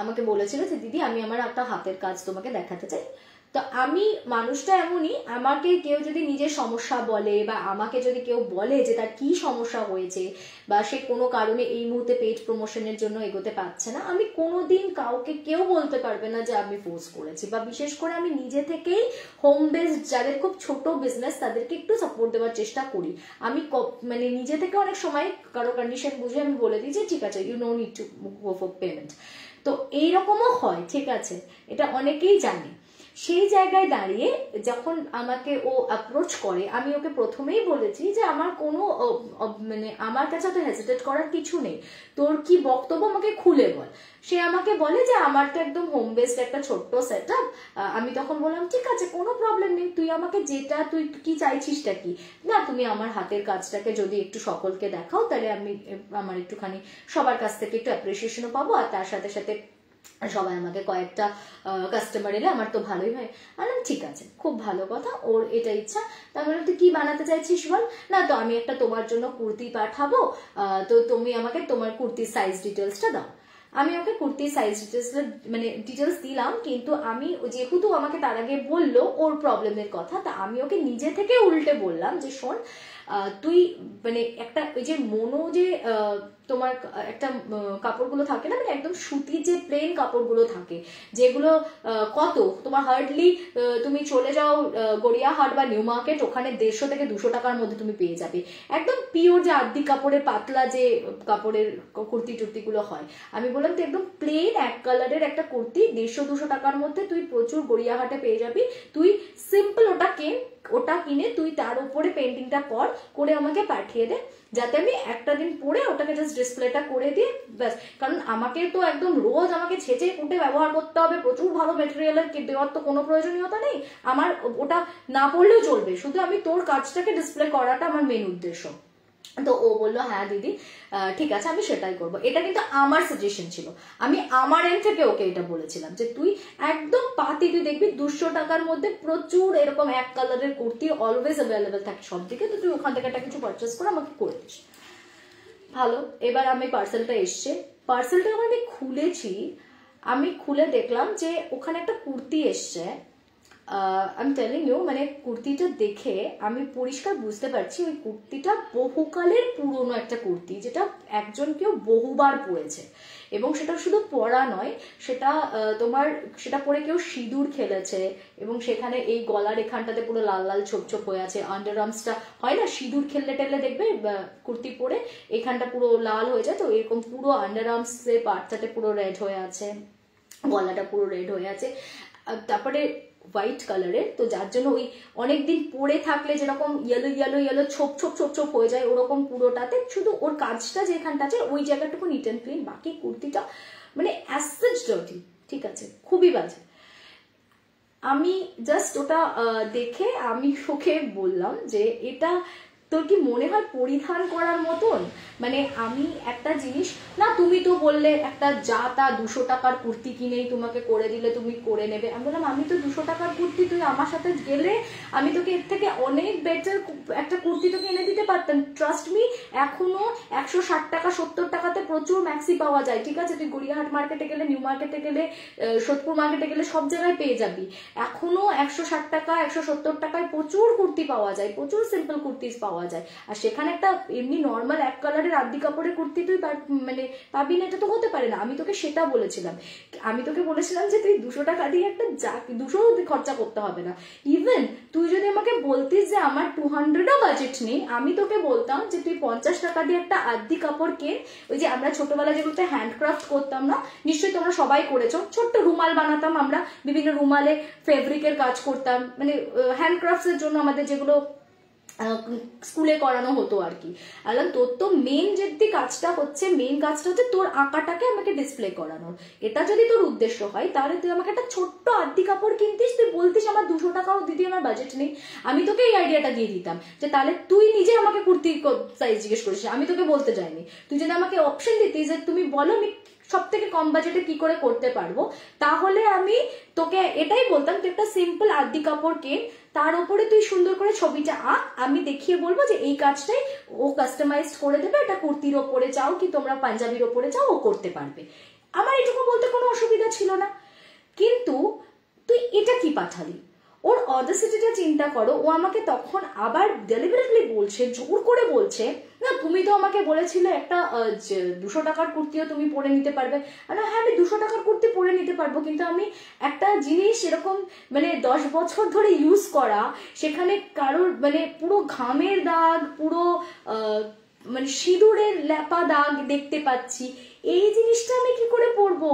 আমাকে বলেছিল যে দিদি আমি আমার একটা হাতের কাজ তোমাকে দেখাতে চাই। তো আমি মানুষটা এমনই, আমাকে কেউ যদি নিজের সমস্যা বলে, বা আমাকে যদি কেউ বলে যে তার কি সমস্যা হয়েছে, বা সে কোনো কারণে এই মুহূর্তে পেজ প্রমোশনের জন্য এগোতে পারছে না, আমি কোনোদিন কাউকে কেউ বলতে পারবে না যে আমি ফোর্স করেছি। বা বিশেষ করে আমি নিজে থেকেই হোম বেসড যাদের খুব ছোট বিজনেস তাদেরকে একটু সাপোর্ট দেওয়ার চেষ্টা করি। আমি মানে নিজে থেকে অনেক সময় কারো কন্ডিশন বুঝে আমি বলে দিই যে ঠিক আছে, you no need to go for payment. তো এইরকমও হয়, ঠিক আছে, এটা অনেকেই জানে। সেই জায়গায় দাঁড়িয়ে যখন আমাকে ও অ্যাপ্রোচ করে, আমি ওকে প্রথমেই বলেছি যে আমার কোনো মানে আমার কাছে তো হেজিটেট করার কিছু নেই, তোর কি বক্তব্য আমাকে খুলে বল। সে আমাকে বলে যে আমার তো একদম হোম বেসড একটা ছোট্ট সেট আপ। আমি তখন বললাম ঠিক আছে, কোনো প্রবলেম নেই, তুই আমাকে যেটা তুই কি চাইছিসটা কি, না তুমি আমার হাতের কাজটাকে যদি একটু সকলকে দেখাও, তাহলে আমার একটুখানি সবার কাছ থেকে একটু অ্যাপ্রিসিয়েশনও পাবো, আর তার সাথে সাথে সবাই আমাকে কয়েকটা কাস্টমার এলে আমার তো ভালোই হয়। বললাম ঠিক আছে, খুব ভালো কথা, ওর এটা ইচ্ছা। তা বললাম তুই কি বানাতে চাইছিস বল। না তো আমি একটা তোমার জন্য কুর্তি পাঠাবো, তো তুমি আমাকে তোমার কুর্তির সাইজ ডিটেলসটা দাও। আমি ওকে কুর্তির সাইজ ডিটেলস দিলাম, কিন্তু আমি যেহেতু আমাকে তার আগে বললো ওর প্রবলেমের কথা, তা আমি ওকে নিজে থেকে উল্টে বললাম যে শোন, তুই মানে একটা ওই যে মনো যে তোমার একটা কাপড়গুলো থাকে না, মানে একদম সুতির যে প্লেন কাপড়গুলো থাকে, যেগুলো কত তোমার হার্ডলি তুমি চলে যাও গড়িয়াহাট বা নিউ মার্কেট, ওখানে 150 থেকে 200 টাকার মধ্যে তুমি পেয়ে যাবে একদম পিওর যে আর্ধি কাপড়ের পাতলা যে কাপড়ের কুর্তি টুর্তিগুলো হয়। আমি বললাম তুই একদম প্লেন এক কালারের একটা কুর্তি 150-200 টাকার মধ্যে তুই প্রচুর গড়িয়াহাটে পেয়ে যাবি, তুই সিম্পল ওটা কেন, ওটা কিনে তুই তার উপরে পেন্টিংটা করে আমাকে পাঠিয়ে দে, যাতে আমি একটা দিন পরে ওটাকে জাস্ট ডিসপ্লেটা করে দিই ব্যাস। কারণ আমাকে তো একদম রোজ আমাকে ছেঁচে কুটে ব্যবহার করতে হবে, প্রচুর ভালো মেটেরিয়ালের দেওয়ার তো কোনো প্রয়োজনীয়তা নেই আমার, ওটা না পড়লেও চলবে, শুধু আমি তোর কাজটাকে ডিসপ্লে করাটা আমার মেন উদ্দেশ্য। তো ও বললো হ্যাঁ দিদি ঠিক আছে আমি সেটাই করবো। এটা কিন্তু আমার সাজেশন ছিল, আমি আমার এন্ড থেকে ওকে এটা বলেছিলাম যে তুই একদম পাতি, তুই দেখবি 200 টাকার মধ্যে প্রচুর এরকম এক কালারের কুর্তি অলওয়েজ অ্যাভেলেবেল থাকে সব দিকে, তো তুই ওখান থেকে একটা কিছু পারচেস করে আমাকে করে দিস। ভালো, এবার আমি পার্সেলটা এসছে, পার্সেলটা যখন আমি খুলেছি, আমি খুলে দেখলাম যে ওখানে একটা কুর্তি এসছে। আমি টেলিং ইউ, মানে কুর্তিটা দেখে আমি পরিষ্কার বুঝতে পারছি ওই কুর্তিটা বহুকালের পুরনো একটা কুর্তি, যেটা একজন কেউ বহুবার পরেছে, এবং সেটা শুধু পরা নয়, সেটা তোমার সেটা পরে কেউ সিঁদুর খেলেছে, এবং সেখানে এই গলার এখানটাতে পুরো লাল লাল ছোপ ছোপ হয়ে আছে, আন্ডার আর্মসটা হয় না সিঁদুর খেললে টেললে দেখবে কুর্তি পরে এখানটা পুরো লাল হয়ে যায়, তো এরকম পুরো আন্ডার আর্মসের পার্টটাতে পুরো রেড হয়ে আছে, গলাটা পুরো রেড হয়ে আছে, তারপরে হোয়াইট কালারের, তো যার জন্য ওই অনেকদিন পরে থাকলে যেরকম ইয়েলো ইয়েলো ইয়েলো ছোপ ছোপ ছোপ ছোপ হয়ে যায় ওরকম পুরোটাতে, শুধু ওর কাজটা যেখানটা আছে ওই জায়গাটুকু নিট অ্যান্ড ক্লিন, বাকি কুর্তিটা মানে অ্যাজ সাচ ডার্টি, ঠিক আছে, খুবই বাজে। আমি জাস্ট ওটা দেখে আমি ওকে বললাম যে এটা তোর কি মনে হয় পরিধান করার মতন? মানে আমি একটা জিনিস, না তুমি তো বললে একটা যা তা 200 টাকার কুর্তি কিনেই তোমাকে করে দিলে তুমি করে নেবে। আমি বললাম আমি তো 200 টাকার কুর্তি, তুই আমার সাথে গেলে আমি তোকে এর থেকে অনেক বেটার একটা কুর্তি তোকে এনে দিতে পারতাম। ট্রাস্ট মি, এখনো 160 টাকা 70 টাকাতে প্রচুর ম্যাক্সি পাওয়া যায়, ঠিক আছে, তুই গড়িয়াহাট মার্কেটে গেলে, নিউ মার্কেটে গেলে, সোদপুর মার্কেটে গেলে সব জায়গায় পেয়ে যাবি। এখনো 160 টাকা 170 টাকায় প্রচুর কুর্তি পাওয়া যায়, প্রচুর সিম্পল কুর্তিস পাওয়া যায়, আর সেখানে একটা এমনি নর্মাল এক কালারের আদি কাপড়ের কুর্তি তুই মানে পাবি না, এটা তো হতে পারে না। আমি তোকে সেটা বলেছিলাম, আমি তোকে বলেছিলাম যে তুই 200 টাকা দিয়ে একটা 200 খরচা করতে হবে না। ইভেন তুই যদি আমাকে বলতিস যে আমার 200ও বাজেট নেই, আমি তোকে বলতাম যে তুই 50 টাকা দিয়ে একটা আদি কাপড় কেন, ওই যে আমরা ছোটবেলা যেগুলোতে হ্যান্ডক্রাফট করতাম না, নিশ্চয়ই তোমরা সবাই করেছো, ছোট্ট রুমাল বানাতাম আমরা, বিভিন্ন রুমালে ফেব্রিকের কাজ করতাম, মানে হ্যান্ডক্রাফটস এর জন্য আমাদের যেগুলো স্কুলে করানো হতো আর কি। আলাম তোর তো মেন যে কাজটা হচ্ছে, মেন কাজটা হচ্ছে তোর আঁকাটাকে আমাকে ডিসপ্লে করানোর। এটা যদি তোর উদ্দেশ্য হয় তাহলে তুই আমাকে একটা ছোট্ট আদি কাপড় কিনতিস, তুই বলতিস আমার 200 টাকাও দিদি আমার বাজেট নেই, আমি তোকে এই আইডিয়াটা দিয়ে দিতাম যে তাহলে তুই নিজে আমাকে কুর্তি সাইজ জিজ্ঞেস করিস, আমি তোকে বলতে যাইনি। তুই যদি আমাকে অপশন দিতিস যে তুমি বলো আমি সব থেকে কম বাজেটে কি করে করতে পারবো, তাহলে আমি তোকে এটাই বলতাম তুই একটা সিম্পল আদি কাপড় কেন, তার উপরে তুই সুন্দর করে ছবিটা আঁক, আমি দেখিয়ে বলবো যে এই কাজটাই ও কাস্টমাইজ করে দেবে, এটা কুর্তির ওপরে চাও কি তোমরা পাঞ্জাবির ওপরে চাও ও করতে পারবে। আমার এটুকু বলতে কোনো অসুবিধা ছিল না। কিন্তু তুই এটা কি পাঠালি? ওর অডাসিটিটা চিন্তা করো, ও আমাকে তখন আবার ডেলিভারেটলি বলছে, জোর করে বলছে, না তুমি তো আমাকে বলেছিলে একটা 200 টাকার কুর্তিও তুমি পরে নিতে পারবে। না হ্যাঁ আমি 200 টাকার কুর্তি পরে নিতে পারবো, কিন্তু আমি একটা জিনিস এরকম মানে 10 বছর ধরে ইউজ করা, সেখানে কারোর মানে পুরো ঘামের দাগ, পুরো মানে সিঁদুরের লেপা দাগ দেখতে পাচ্ছি, এই জিনিসটা আমি কি করে পরবো?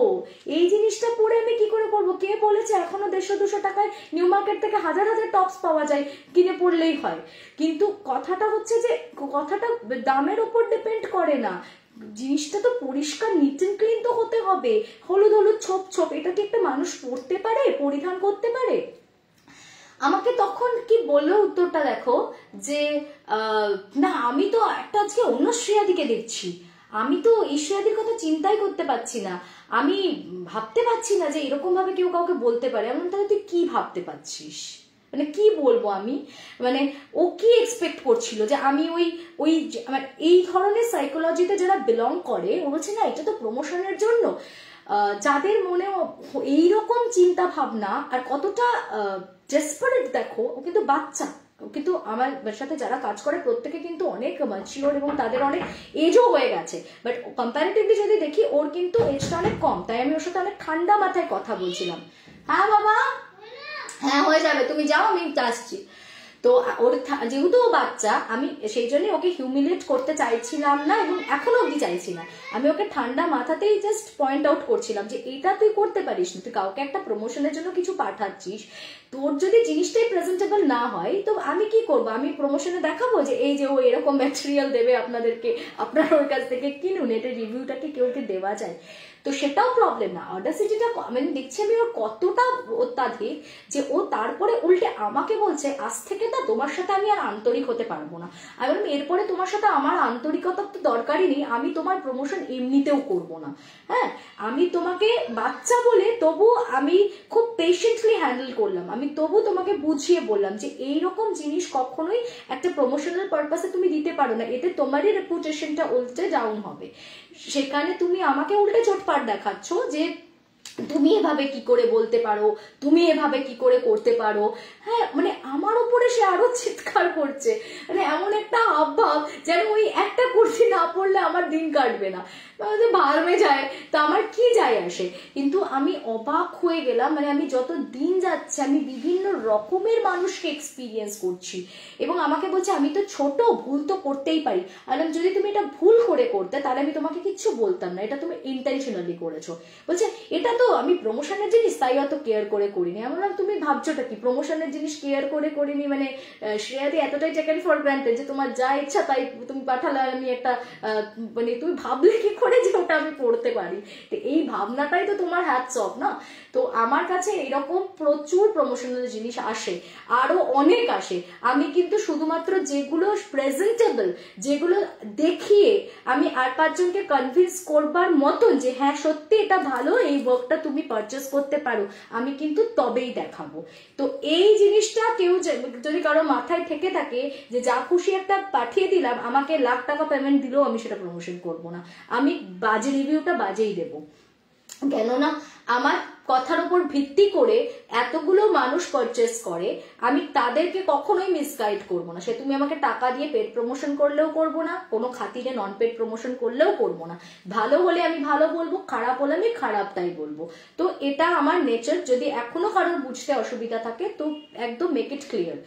এই জিনিসটা পরে আমি কি করে পরবো? কে বলেছে এখনো 150-200 টাকায় নিউ মার্কেট থেকে হাজার হাজার টপস পাওয়া যায়, কিনে পরলেই হয়? কিন্তু কথাটা হচ্ছে যে কথাটা দামের উপর ডিপেন্ড করে না, জিনিসটা তো পরিষ্কার নিট এন্ড ক্লিন তো হতে হবে। হলুদ হলুদ ছোপ ছোপ, এটা কি একটা মানুষ পরতে পারে, পরিধান করতে পারে? আমাকে তখন কি বললো উত্তরটা দেখো, যে না আমি তো একটা আজকে অন্য শ্রেয়াদিকে দেখছি, আমি তো এই শ্রেয়াদির কথা চিন্তাই করতে পারছি না, আমি ভাবতে পারছি না যে এরকম ভাবে কেউ কাউকে বলতে পারে। এমন তাহলে তুই কি ভাবতে পারছিস, মানে কি বলবো আমি, মানে ও কি এক্সপেক্ট করছিল যে আমি ওই ওই মানে এই ধরনের সাইকোলজিতে যারা বিলং করে, ও বলছে না এটা তো প্রমোশনের জন্য। যাদের মনে এইরকম চিন্তা ভাবনা আর কতটা ডেসপারেট দেখো, ও কিন্তু বাচ্চা, কিন্তু আমার সাথে যারা কাজ করে প্রত্যেকে কিন্তু অনেক ম্যাচিওর এবং তাদের অনেক এজও হয়ে গেছে, বাট কম্পারেটিভলি যদি দেখি ওর কিন্তু এজটা অনেক কম, তাই আমি ওর সাথে অনেক ঠান্ডা মাথায় কথা বলছিলাম। হ্যাঁ বাবা, হ্যাঁ হয়ে যাবে, তুমি যাও আমি আসছি। তো ওর যেহেতু ও বাচ্চা, আমি সেই জন্য ওকে হিউমিলেট করতে চাইছিলাম না এবং এখনো অব্দি চাইছি না। আমি ওকে ঠান্ডা মাথাতেই জাস্ট পয়েন্ট আউট করছিলাম যে এটা তুই করতে পারিস না, তুই কাউকে একটা প্রমোশনের জন্য কিছু পাঠাচ্ছিস, তোর যদি জিনিসটাই প্রেজেন্টেবল না হয় তো আমি কি করবো? আমি প্রমোশনে দেখাবো যে এই যে ও এরকম ম্যাটেরিয়াল দেবে আপনাদেরকে, আপনারা ওর কাছ থেকে কিনুন, এটার রিভিউটাকে কেউকে দেওয়া যায়? তো সেটাও প্রবলেম না। অডাসিটিটা মানে দেখছি আমি ওর কতটা অত্যাধিক যে ও তারপরে উল্টে আমাকে বলছে আজ থেকে না তোমার সাথে আমি আর আন্তরিক হতে পারবো না। আমি বললাম এরপরে তোমার সাথে আমার আন্তরিকতা তো দরকারই নেই, আমি তোমার প্রমোশন এমনিতেও করবো না। হ্যাঁ, আমি তোমাকে বাচ্চা বলে তবু আমি খুব পেশেন্টলি হ্যান্ডেল করলাম, আমি তবু তোমাকে বুঝিয়ে বললাম যে এইরকম জিনিস কখনোই একটা প্রমোশনাল পারপাসে তুমি দিতে পারো না, এতে তোমারই রেপুটেশনটা উল্টে ডাউন হবে। সেখানে তুমি আমাকে উল্টে চোটপাট দেখাচ্ছ যে তুমি এভাবে কি করে বলতে পারো, তুমি এভাবে কি করে করতে পারো। হ্যাঁ, মানে আমার উপরে সে আরো চিৎকার করছে, মানে এমন একটা হাবভাব যেন ওই একটা কুর্সি না পড়লে আমার দিন কাটবে না, ভাড়মে যায় তো আমার কি যায় আসে। কিন্তু আমি অবাক হয়ে গেলাম, মানে আমি যত দিন যাচ্ছে আমি বিভিন্ন রকমের মানুষকে এক্সপিরিয়েন্স করছি এবং আমাকে বলছে আমি তো ছোট, ভুল তো করতেই পারি। আর যদি তুমি এটা ভুল করে করতে তাহলে আমি তোমাকে কিচ্ছু বলতাম না, এটা তুমি ইন্টেনশনালি করেছো। বলছে এটা তো আমি প্রমোশনের জিনিস তাই অত কেয়ার করে করিনি। আমি বললাম তুমি ভাবছোটা কি প্রমোশনের জিনিস কেয়ার করে করিনি, মানে শ্রেয়াদি এতটাই টেকেন ফর গ্রান্টেড যে তোমার যা ইচ্ছা তাই তুমি পাঠালে, আমি একটা মানে তুমি ভাবলে কি করে যে ওটা আমি পড়তে পারি? তো এই ভাবনাটাই তো তোমার হ্যাটস অফ না। তো আমার কাছে এরকম প্রচুর প্রমোশনাল জিনিস আসে, আরো অনেক আসে। আমি কিন্তু শুধুমাত্র যেগুলো প্রেজেন্টেবল, যেগুলো দেখিয়ে আমি আর পাঁচজনকে কনভিন্স করবার মতন যে হ্যাঁ সত্যি এটা ভালো, এই ওয়ার্কটা তুমি পারচেস করতে পারো, আমি কিন্তু তবেই দেখাবো। তো এই জিনিসটা কেউ যদি কারো মাথায় থেকে থাকে যে যা খুশি একটা পাঠিয়ে দিলাম, আমাকে লাখ টাকা পেমেন্ট দিলেও আমি সেটা প্রমোশন করবো না, আমি বাজে রিভিউটা বাজেই দেবো। কেননা আমার কথার উপর ভিত্তি করে এতগুলো মানুষ পারচেস করে, আমি তাদেরকে কখনোই মিসগাইড করবো না। সে তুমি আমাকে টাকা দিয়ে পেড প্রমোশন করলেও করবো না, কোনো খাতিরে নন পেড প্রমোশন করলেও করবো না। ভালো হলে আমি ভালো বলবো, খারাপ হলে আমি খারাপ তাই বলবো। তো এটা আমার নেচার। যদি এখনো কারোর বুঝতে অসুবিধা থাকে তো একদম মেক ইট ক্লিয়ার।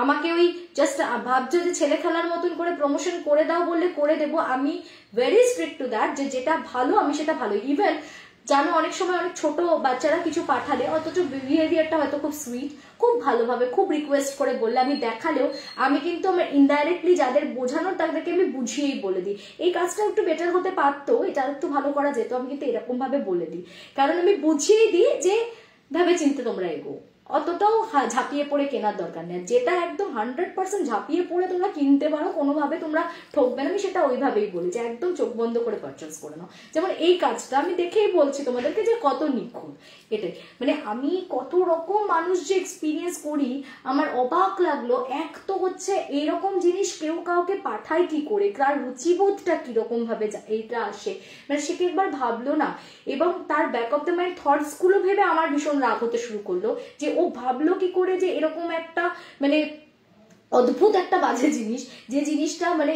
আমাকে ওই জাস্ট ভাবছো যে ছেলে খেলার মতন করে প্রমোশন করে দাও বললে করে দেবো, আমি ভেরি স্ট্রিক্ট টু দ্যাট, যে যেটা ভালো আমি সেটা ভালো। ইভেন জানো অনেক সময় অনেক ছোট বাচ্চারা কিছু পাঠালে অথচ বিহেভিয়ারটা হয়তো খুব সুইট, খুব ভালোভাবে খুব রিকোয়েস্ট করে বললে আমি দেখালেও আমি কিন্তু আমার ইনডাইরেক্টলি যাদের বোঝানোর তাদেরকে আমি বুঝিয়েই বলে দিই এই কাজটা একটু বেটার হতে পারতো, এটা একটু ভালো করা যেত, আমি কিন্তু এরকম ভাবে বলে দিই। কারণ আমি বুঝিয়েই দিই যে ভাবে চিন্তে তোমরা এগো, অতটাও ঝাঁপিয়ে পড়ে কেনার দরকার নেই। যেটা একদম 100% ঝাঁপিয়ে পড়ে তোমরা কিনতে পারো, কোনোভাবে তোমরা ঠকবে না, আমি সেটা ওইভাবেই বলি যে একদম চোখ বন্ধ করে পারচেস করে নাও। যেমন এই কাজটা আমি দেখেই বলছি তোমাদেরকে যে কত নিখুঁত, এটাই মানে আমি কত রকম মানুষ যে এক্সপিরিয়েন্স করি আমার অবাক লাগলো। এক তো হচ্ছে এইরকম জিনিস কেউ কাউকে পাঠায় কি করে, তার রুচিবোধটা কিরকম ভাবে এইটা আসে, মানে সে কি একবার ভাবলো না। এবং তার back of the mind thoughts গুলো ভেবে আমার ভীষণ রাগ হতে শুরু করলো যে ও ভাবলো কি করে যে এরকম একটা মানে অদ্ভুত একটা বাজে জিনিস, যে জিনিসটা মানে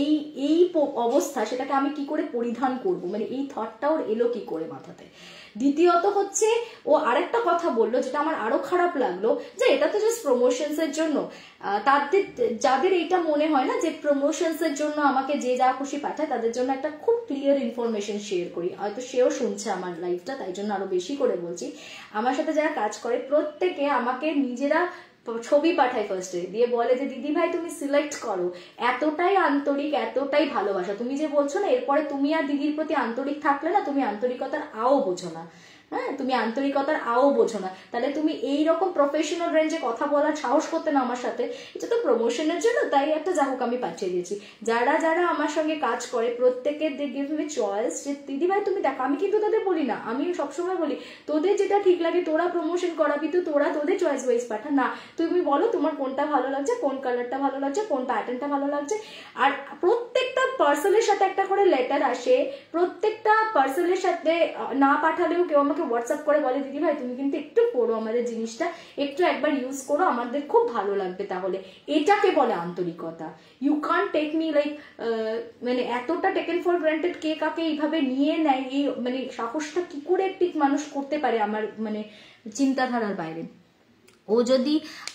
এই এই অবস্থা সেটাকে আমি কি করে পরিধান করব, মানে এই থটটা ওর এলো কি করে মাথাতে। দ্বিতীয়ত হচ্ছে ও আরেকটা কথা বললো যেটা আমার আরো খারাপ লাগলো, যে এটা তো জাস্ট প্রমোশনস এর জন্য। তাদের যাদের এইটা মনে হয় না যে প্রমোশনস এর জন্য আমাকে যে যা খুশি পাঠায়, তাদের জন্য একটা খুব ক্লিয়ার ইনফরমেশন শেয়ার করি, হয়তো সেও শুনছে আমার লাইফটা তাই জন্য আরো বেশি করে বলছি। আমার সাথে যারা কাজ করে প্রত্যেকে আমাকে নিজেরা ছবি পাঠায় ফার্স্টে, দিয়ে বলে যে দিদি ভাই তুমি সিলেক্ট করো, এতটাই আন্তরিক এতটাই ভালোবাসা। তুমি যে বলছো না এরপরে তুমি আর দিদির প্রতি আন্তরিক থাকলে না তুমি আন্তরিকতার আও বোঝো না। হ্যাঁ, তুমি আন্তরিকতার আও বোঝো না, তাহলে তুমি এইরকম প্রফেশনাল রেঞ্জে কথা বলার সাহস করতে না আমার সাথে, এটা তো প্রমোশনের জন্য, তাই একটা যা হোক আমি পাঠিয়ে দিয়েছি। যারা যারা আমার সঙ্গে কাজ করে প্রত্যেকের গিভ মি চয়েস যে দিদি ভাই তুমি দেখো, আমি কিন্তু তোদের বলি না, আমি সবসময় বলি তোদের যেটা ঠিক লাগে তোরা প্রমোশন করাবি তো তোরা তোদের চয়েস ওয়াইজ পাঠা, না তুমি বলো তোমার কোনটা ভালো লাগছে, কোন কালারটা ভালো লাগছে, কোন প্যাটার্নটা ভালো লাগছে। আর প্রত্যেকটা পার্সেলের সাথে একটা করে লেটার আসে, প্রত্যেকটা পার্সেলের সাথে না পাঠালেও কেউ আমাকে হোয়াটসঅ্যাপ করে বলে দিদি ভাই তুমি কিন্তু একটু পড়ো আমাদের জিনিসটা, একটু একবার ইউজ করো, আমাদের খুব ভালো লাগবে। তাহলে এটাকে বলে আন্তরিকতা। You can't take me like মানে এতটা টেকেন ফর গ্রান্টেড কে কাকে এইভাবে নিয়ে নেয়, এই মানে সাহসটা কি করে একটি মানুষ করতে পারে আমার মানে চিন্তাধারার বাইরে। ও যদি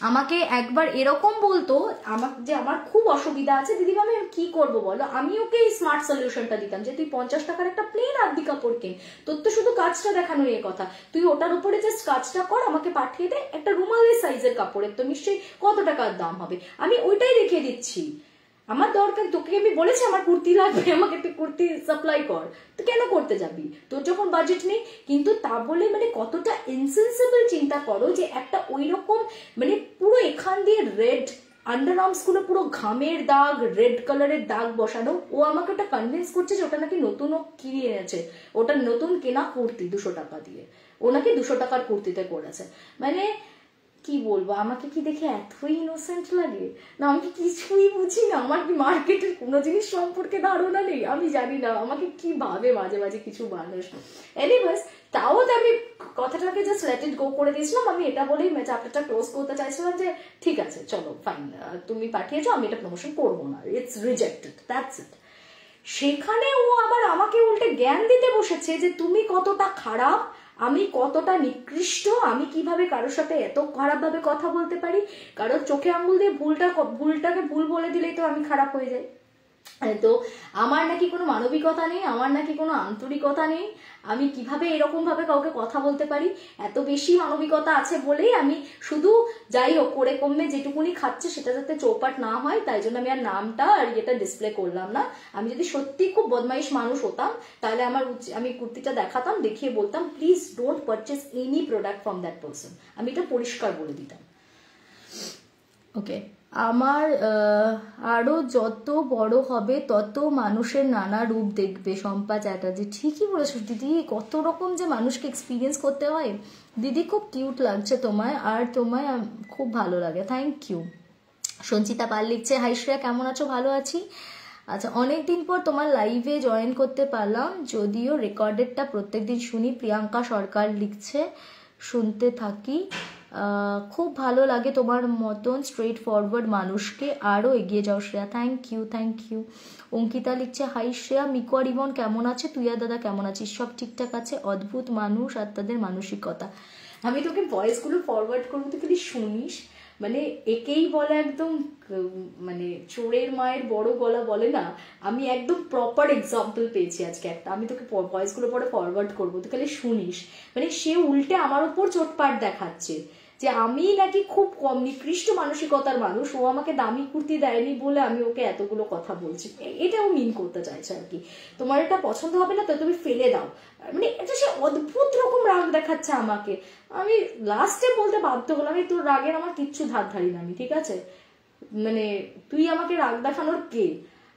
আমাকে একবার এরকম বলতো আমার যে আমার খুব অসুবিধা আছে দিদিমা আমি কি করব বলো, আমি ওকে এই স্মার্ট সলিউশনটা দিতাম যে তুই 50 টাকার একটা প্লেন আদি কাপড় কেন, তোর তো শুধু কাজটা দেখানো এই কথা, তুই ওটার উপরে জাস্ট কাজটা কর, আমাকে পাঠিয়ে দে একটা রুমালের সাইজের কাপড়ের, তো নিশ্চয়ই কত টাকার দাম হবে, আমি ওইটাই রেখে দিচ্ছি। আমার দরকার, তোকে আমি বলেছি আমার কুর্তি লাগবে, আমাকে তুই কুর্তি সাপ্লাই কর, তো কেন করতে যাবি, তোর যখন বাজেট নেই। কিন্তু তা বলে মানে কতটা ইনসেন্সিবল চিন্তা করো যে একটা ওই রকম মানে পুরো এখান দিয়ে রেড আন্ডার আর্মস গুলো পুরো ঘামের দাগ, রেড কালারের দাগ বসানো, ও আমাকে ওটা কনভিন্স করছে যে ওটা নাকি নতুন ও কিনে এনেছে, ওটা নতুন কেনা কুর্তি 200 টাকা দিয়ে, ও নাকি 200 টাকার কুর্তিতে করেছে। মানে কি বলবো, আমাকে কি দেখে এতই ইনোসেন্ট লাগে না, আমি কিছুই বুঝি না, আমার কি মার্কেটের কোনো জিনিস সম্পর্কে ধারণা নেই, আমি জানি না আমাকে কি ভাবে মাঝে মাঝে কিছু মানুষ। এনিওয়েজ তাও তো আমি কথাটাকে জাস্ট লেট ইট গো করে দিয়েছিলাম, আমি এটা বলেই চ্যাপ্টারটা ক্লোজ করতে চাইছিলাম যে ঠিক আছে চলো ফাইন, তুমি পাঠিয়েছো, আমি এটা প্রমোশন করবো না, ইটস রিজেক্টেড, দ্যাটস ইট। সেখানে ও আবার আমাকে উল্টে জ্ঞান দিতে বসেছে যে তুমি কতটা খারাপ, আমি কতটা নিকৃষ্ট, আমি কিভাবে কারোর সাথে এত খারাপভাবে কথা বলতে পারি, কারোর চোখে আঙ্গুল দিয়ে ভুলটাকে ভুল বলে দিলেই তো আমি খারাপ হয়ে যাই। তো আমার নাকি কোনো মানবিকতা নেই, আমার নাকি কোনো আন্তরিকতা নেই, আমি কিভাবে এরকম ভাবে কাউকে কথা বলতে পারি, এত বেশি মানবিকতা আছে বলেই আমি শুধু যাই হোক করে কমে যেটুকুনি খাচ্ছে সেটা যাতে চৌপাট না হয়, তাই জন্য আমি আর নামটা আর এটা ডিসপ্লে করলাম না। আমি যদি সত্যি খুব বদমাইশ মানুষ হতাম তাহলে আমি কুর্তিটা দেখাতাম, দেখিয়ে বলতাম please don't purchase any product from that person, আমি এটা পরিষ্কার বলে দিতাম। ওকে, আমার আরো যত বড় হবে তত মানুষের নানা রূপ দেখবে, শম্পা চ্যাটার্জি। ঠিকই বলেছো দিদি, কত রকম যে মানুষকে এক্সপিরিয়েন্স করতে হয়। দিদি খুব কিউট লাগছে তোমায়, আর তোমায় খুব ভালো লাগে, থ্যাংক ইউ। সঞ্চিতা পাল লিখছে হাই শ্রেয়া কেমন আছো, ভালো আছি। আচ্ছা, অনেকদিন পর তোমার লাইভে জয়েন করতে পারলাম, যদিও রেকর্ডেডটা প্রত্যেকদিন শুনি। প্রিয়াঙ্কা সরকার লিখছে শুনতে থাকি, খুব ভালো লাগে তোমার মতন স্ট্রেট ফরওয়ার্ড মানুষকে, আরও এগিয়ে যাও Shreya, thank you thank you. Ankita লিখছে হাই শ্রেয়া, মিকু আর ইমন কেমন আছে, তুই আর দাদা কেমন আছিস, সব ঠিকঠাক আছে, অদ্ভুত মানুষ আর তাদের মানসিকতা। আমি তোকে ভয়েসগুলো ফরওয়ার্ড করবো, তুই খালি শুনিস, মানে একেই বলে একদম মানে চোরের মায়ের বড় গলা বলে না, আমি একদম প্রপার এক্সাম্পল পেয়েছি আজকে একটা, আমি তোকে ভয়েসগুলো পরে ফরওয়ার্ড করবো, তুই খালি শুনিস। মানে সে উল্টে আমার উপর চোটপাট দেখাচ্ছে যে আমি নাকি খুব কম নিকৃষ্ট মানসিকতার মানুষ, ও আমাকে দামি কুর্তি দেয়নি বলে আমি ওকে এতগুলো কথা বলছি, এটাও মিন করতে চাইছে আর কি। তোমার এটা পছন্দ হবে না তো তুমি ফেলে দাও, মানে এটা সে অদ্ভুত রকম রাগ দেখাচ্ছে আমাকে। আমি লাস্টে বলতে বাধ্য হলাম এই তোর রাগের আমার কিচ্ছু ধার ধারি না আমি, ঠিক আছে, মানে তুই আমাকে রাগ দেখানোর কে,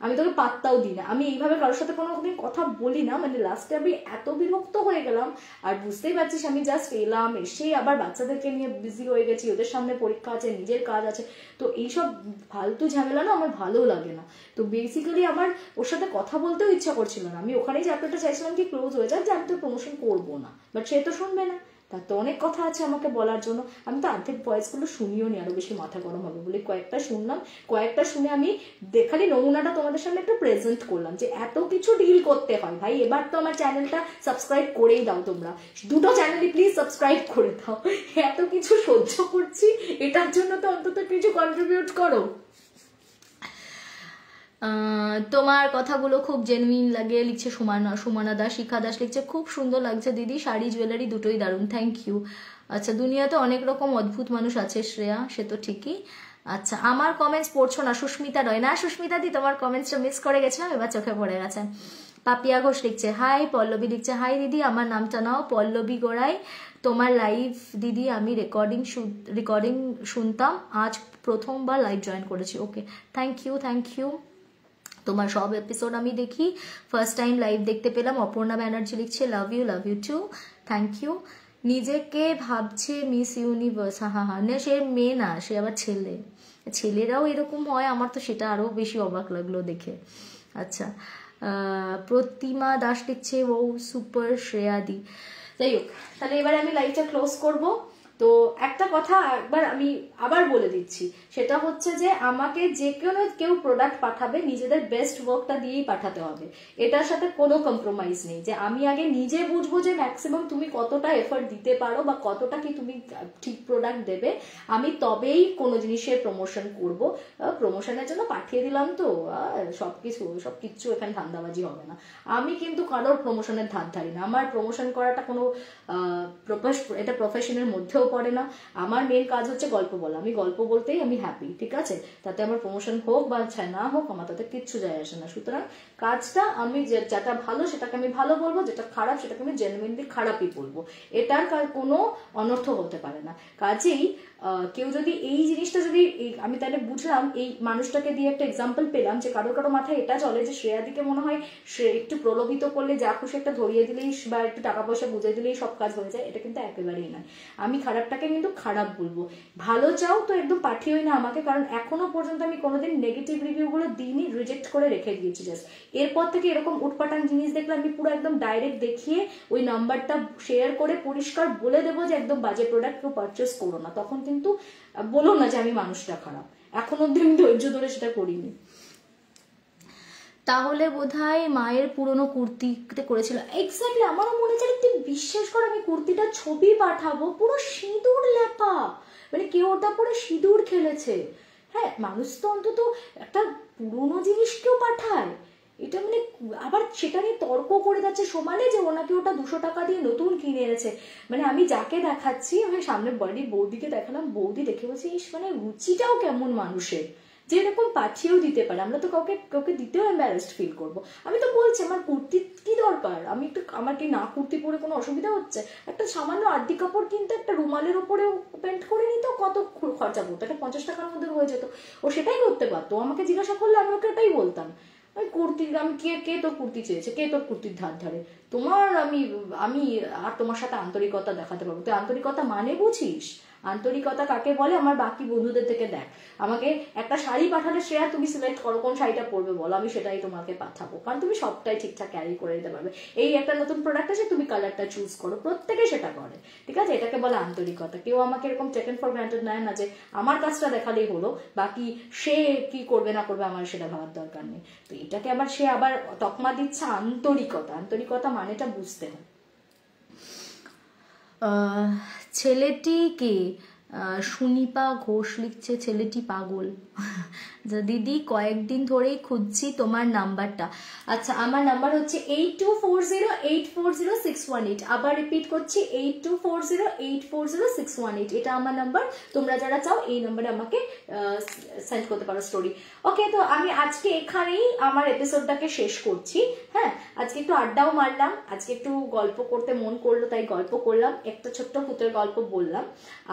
আমি তোকে পাত্তাও দিই না, আমি এইভাবে কারোর সাথে কোনো কথা বলি না। মানে লাস্টে আমি এত বিরক্ত হয়ে গেলাম, আর বুঝতেই পারছিস আমি জাস্ট এলাম, এসে আবার বাচ্চাদেরকে নিয়ে বিজি হয়ে গেছি, ওদের সামনে পরীক্ষা আছে, নিজের কাজ আছে, তো এইসব ফালতু ঝামেলা না আমার ভালো লাগে না। তো বেসিক্যালি আমার ওর সাথে কথা বলতেও ইচ্ছা করছিল না, আমি ওখানেই চ্যাপ্টারটা চাইছিলাম কি ক্লোজ হয়ে যাক, যে আমি তো প্রমোশন করবো না, বাট সে তো শুনবে না, তার তো অনেক কথা আছে আমাকে বলার জন্য। আমি তো অর্ধেক ভয়েসগুলো শুনিও নি, আরো বেশি মাথা গরম হবে বলে কয়েকটা শুনলাম, কয়েকটা শুনে আমি খালি নমুনাটা তোমাদের সামনে একটু প্রেজেন্ট করলাম যে এত কিছু ডিল করতে হয় ভাই। এবার তো আমার চ্যানেলটা সাবস্ক্রাইব করেই দাও তোমরা, দুটো চ্যানেলই প্লিজ সাবস্ক্রাইব করে দাও, এত কিছু সহ্য করছি এটার জন্য তো অন্তত কিছু কন্ট্রিবিউট করো। তোমার কথাগুলো খুব জেনুইন লাগে লিখছে সুমানা দাস। শিখা দাস লিখছে খুব সুন্দর লাগছে দিদি, শাড়ি জুয়েলারি দুটোই দারুণ, থ্যাংক ইউ। আচ্ছা, দুনিয়াতে অনেক রকম অদ্ভুত মানুষ আছে শ্রেয়া, সে তো ঠিকই। আচ্ছা, আমার কমেন্টস পড়ছো না, সুস্মিতা রয়, না সুস্মিতা দি তোমার কমেন্টসটা মিস করে গেছিলাম, এবার চোখে পড়ে গেছে। পাপিয়া ঘোষ লিখছে হাই, পল্লবী লিখছে হাই দিদি, আমার নামটা নাও পল্লবী গোড়াই, তোমার লাইভ দিদি আমি রেকর্ডিং শুনতাম, আজ প্রথমবার লাইভ জয়েন করেছি। ওকে, থ্যাংক ইউ থ্যাংক ইউ, তোমার সব এপিসোড আমি দেখি, ফার্স্ট টাইম লাইভ দেখতে পেলাম। অপর্ণা ব্যানার্জি লিখছে love you too, thank you. নিজেকে ভাবছে মিস ইউনিভার্স, হ্যাঁ, না সে মেয়ে না, সে আবার ছেলে, ছেলেরাও এরকম হয়, আমার তো সেটা আরো বেশি অবাক লাগলো দেখে। আচ্ছা, প্রতিমা দাস লিখছে ও সুপার শ্রেয়াদি। যাই হোক, তাহলে এবার আমি লাইভটা ক্লোজ করব। তো একটা কথা একবার আমি আবার বলে দিচ্ছি, সেটা হচ্ছে যে আমাকে যে কোনো কেউ প্রোডাক্ট পাঠাবে নিজেদের বেস্ট ওয়ার্কটা দিয়েই পাঠাতে হবে, এটার সাথে কোনো কম্প্রোমাইজ নেই। যে আমি আগে নিজে বুঝবো যে ম্যাক্সিমাম তুমি কতটা এফর্ট দিতে পারো বা কতটা কি তুমি ঠিক প্রোডাক্ট দেবে, আমি তবেই কোনো জিনিসের প্রমোশন করব। প্রমোশনের জন্য পাঠিয়ে দিলাম তো সবকিছু এখানে ধান্দাবাজি হবে না। আমি কিন্তু কারোর প্রমোশনের ধার ধারি না, আমার প্রমোশন করাটা কোনো এটা প্রফেশনের মধ্যেও পড়ে না। আমার মেন কাজ হচ্ছে গল্প বলা, আমি গল্প বলতেই আমি হ্যাপি, ঠিক আছে? তাতে আমার প্রমোশন হোক বা না হোক আমার তাতে কিচ্ছু যায় আসে না। সুতরাং কাজটা আমি যেটা ভালো সেটাকে আমি ভালো বলবো, যেটা খারাপ সেটাকে আমি জেনুইনলি খারাপই বলবো, এটার কোনো অনর্থ হতে পারে না। কাজেই কেউ যদি এই জিনিসটা যদি আমি তাহলে বুঝলাম, এই মানুষটাকে দিয়ে একটা এক্সাম্পল পেলাম যে কারো মাথায় এটা চলে যে শ্রেয়াদিকে মনে হয় সে একটু প্রলোভিত করলে যা খুশি একটা ধরিয়ে দিলেই বা একটু টাকা পয়সা বুঝিয়ে দিলেই সব কাজ হয়ে যায়, এটা কিন্তু একেবারেই নয়। আমি খারাপটাকে কিন্তু খারাপ বলবো, ভালো চাও তো একদম পাঠিয়েই না আমাকে, কারণ এখনো পর্যন্ত আমি কোনোদিন নেগেটিভ রিভিউগুলো দিইনি, রিজেক্ট করে রেখে দিয়েছি জাস্ট। এরপর থেকে এরকম উটপাটাং জিনিস দেখলে আমি পুরো একদম ডাইরেক্ট দেখিয়ে ওই নাম্বারটা শেয়ার করে পরিষ্কার বলে দেবো যে একদম বাজে প্রোডাক্ট কেউ পারচেস করো না। তখন কিন্তু বলো না যে আমি মানুষটা খারাপ, এখন অব্দি আমি ধৈর্য ধরে সেটা করিনি। তাহলে বোধহয় মায়ের পুরনো কুর্তিতে করেছিল, এক্স্যাক্টলি আমারও মনে চাই। তুই বিশ্বাস কর, আমি কুর্তিটা ছবি পাঠাবো, পুরো সিঁদুর লেপা, মানে কেউ ওটা পরে সিঁদুর খেলেছে। হ্যাঁ, মানুষ তো অন্তত একটা পুরোনো জিনিস কেউ পাঠায়, এটা মানে আবার সেটা নিয়ে তর্ক করে যাচ্ছে সমানে যে ওনাকে ওটা 200 টাকা দিয়ে নতুন কিনে এনেছে। মানে আমি যাকে দেখাচ্ছি, আমি সামনে বাড়ির বৌদিকে দেখালাম, বৌদি দেখে বলছি ইস মানে রুচিটাও কেমন মানুষের, যে এরকম পাঠিয়েও দিতে পারে। আমরা তো কাউকে দিতেও এম্বারেসড ফিল করবো। আমি তো বলছি আমার কুর্তি কি দরকার, আমি একটু আমার কি না কুর্তি পরে কোনো অসুবিধা হচ্ছে? একটা সামান্য আড্ডি কাপড় কিনতে একটা রুমালের উপরে পেন্ট করে নিত, কত খরচা পড়তো, একটা 50 টাকার মধ্যে হয়ে যেত। ও সেটাই করতে পারতো, আমাকে জিজ্ঞাসা করলে আমি ওকে ওটাই বলতাম। আমি কুর্তি, আমি কে তোর কুর্তি চেয়েছে, কে তোর কুর্তির ধার ধারে? তোমার আমি আর তোমার সাথে আন্তরিকতা দেখাতে পারবো। তুই আন্তরিকতা মানে বুঝিস? আন্তরিকতা কাকে বলে আমার বাকি বন্ধুদের থেকে দেখ। আমাকে একটা শাড়ি পাঠালে শ্রেয়া তুমি সিলেক্ট করো কোন শাড়িটা পরবে বলো, আমি সেটাই তোমাকে পাঠাবো, কারণ তুমি সবটাই ঠিকঠাক ক্যারি করে দিতে পারবে। এই একটা নতুন প্রোডাক্ট আছে, তুমি কালারটা চুজ করো, প্রত্যেকে সেটা করে, ঠিক আছে? এটাকে বলে আন্তরিকতা। কেউ আমাকে এরকম টেকেন ফর গ্রান্টেড নেয় না যে আমার কাজটা দেখালেই হলো, বাকি সে কি করবে না করবে আমার সেটা ভাবার দরকার নেই। তো এটাকে আবার সে আবার তকমা দিচ্ছে আন্তরিকতা। আন্তরিকতা মানেটা বুঝতে হয়। ছেলেটি কে? সুনিপা ঘোষ লিখছে ছেলেটি পাগল। দিদি কয়েকদিন ধরেই খুঁজছি তোমার নাম্বারটা। আচ্ছা, আমার নাম্বার হচ্ছে 8240840618। আবার রিপিট করছি 8240840618, এটা আমার নাম্বার। তোমরা যারা চাও এই নাম্বারে আমাকে সেন্ড করতে পারো স্টোরি। ওকে, তো আমি আজকে এখানেই আমার এপিসোডটাকে শেষ করছি। হ্যাঁ, আজকে একটু আড্ডাও মারলাম, আজকে একটু গল্প করতে মন করলো তাই গল্প করলাম, একটা ছোট্ট ভূতের গল্প বললাম।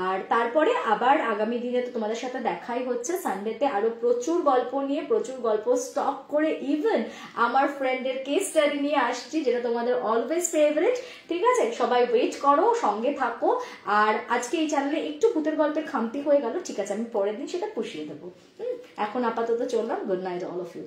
আর তারপরে আবার আগামী দিনে তো তোমাদের সাথে দেখাই হচ্ছে সানডেতে, আরো প্রচুর গল্প নিয়ে, প্রচুর গল্প স্টক করে, ইভেন আমার ফ্রেন্ডের কেস স্টাডি নিয়ে আসছি, যেটা তোমাদের অলওয়েজ ফেভারিট। ঠিক আছে, সবাই ওয়েট করো, সঙ্গে থাকো। আর আজকে এই চ্যানেলে একটু ভূতের গল্পের খামতি হয়ে গেল, ঠিক আছে, আমি পরের দিন সেটা পুষিয়ে দেবো। এখন আপাতত চললাম, good night all of you.